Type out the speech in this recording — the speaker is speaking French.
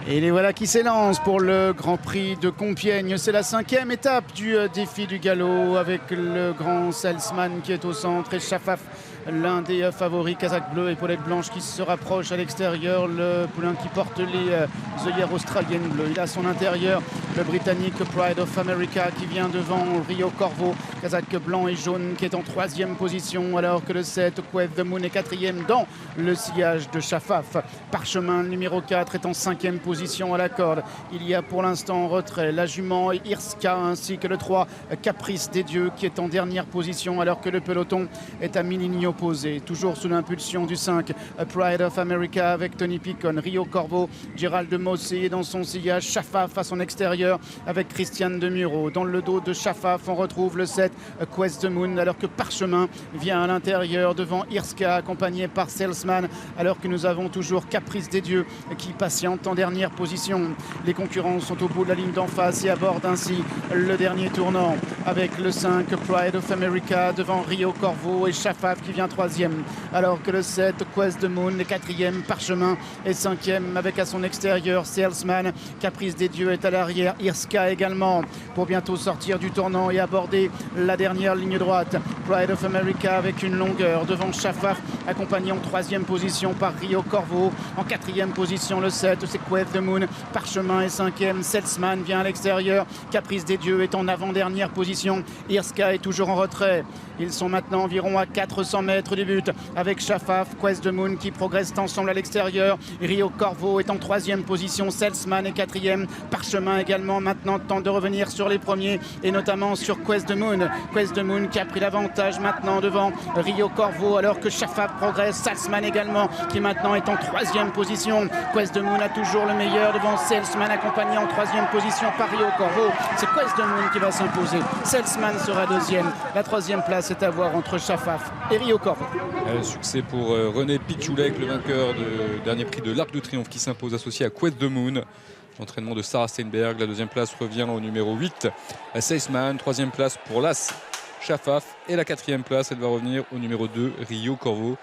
Et les voilà qui s'élancent pour le Grand Prix de Compiègne. C'est la 5e étape du défi du galop avec le grand Salzman qui est au centre et Chafaf, l'un des favoris, casaque bleu, épaulette blanche qui se rapproche à l'extérieur. Le poulain qui porte les œillères australiennes bleues. Il a à son intérieur le Britannique Pride of America qui vient devant Rio Corvo, casaque blanc et jaune qui est en 3e position alors que le 7 Quest the Moon est 4e dans le sillage de Chafaf. Parchemin numéro 4 est en 5e position à la corde. Il y a pour l'instant en retrait la jument Irska ainsi que le 3 Caprice des Dieux qui est en dernière position alors que le peloton est à mi-ligne opposée. Toujours sous l'impulsion du 5 Pride of America avec Tony Picon, Rio Corvo, Gérald de Mossé dans son sillage, Chafaf à son extérieur avec Christiane de Muro. Dans le dos de Chafaf, on retrouve le 7 Quest the Moon alors que Parchemin vient à l'intérieur devant Irska accompagné par Salesman alors que nous avons toujours Caprice des Dieux qui patiente en dernière position. Les concurrents sont au bout de la ligne d'en face et abordent ainsi le dernier tournant avec le 5 Pride of America devant Rio Corvo et Chafaf qui vient 3e alors que le 7 Quest the Moon est 4e, Parchemin est 5e avec à son extérieur Salesman. Caprice des Dieux est à l'arrière, Irska également pour bientôt sortir du tournant et aborder la dernière ligne droite. Pride of America avec une longueur devant Chafaf accompagné en 3e position par Rio Corvo. En 4e position le 7 c'est Quest the Moon. Parchemin est 5e, Salesman vient à l'extérieur. Caprice des Dieux est en avant-dernière position. Irska est toujours en retrait. Ils sont maintenant environ à 400 mètres du but avec Chafaf, Quest the Moon qui progressent ensemble à l'extérieur. Rio Corvo est en 3e position, Salesman est 4e, Parchemin également maintenant tente de revenir sur les premiers et notamment sur Quest the Moon. Quest the Moon qui a pris l'avantage maintenant devant Rio Corvo alors que Chafaf progresse, Salesman également qui maintenant est en 3e position. Quest the Moon a toujours le meilleur devant Salesman accompagné en 3e position par Rio Corvo. C'est Quest the Moon qui va s'imposer. Salesman sera 2e. La 3e place est à voir entre Chafaf et Rio Corvo. Succès pour René Pichoulek, le vainqueur du dernier prix de l'Arc de Triomphe qui s'impose associé à Quest the Moon. L'entraînement de Sarah Steinberg. La 2e place revient au numéro 8 Salesman. 3e place pour l'As Chafaf et la 4e place elle va revenir au numéro 2 Rio Corvo.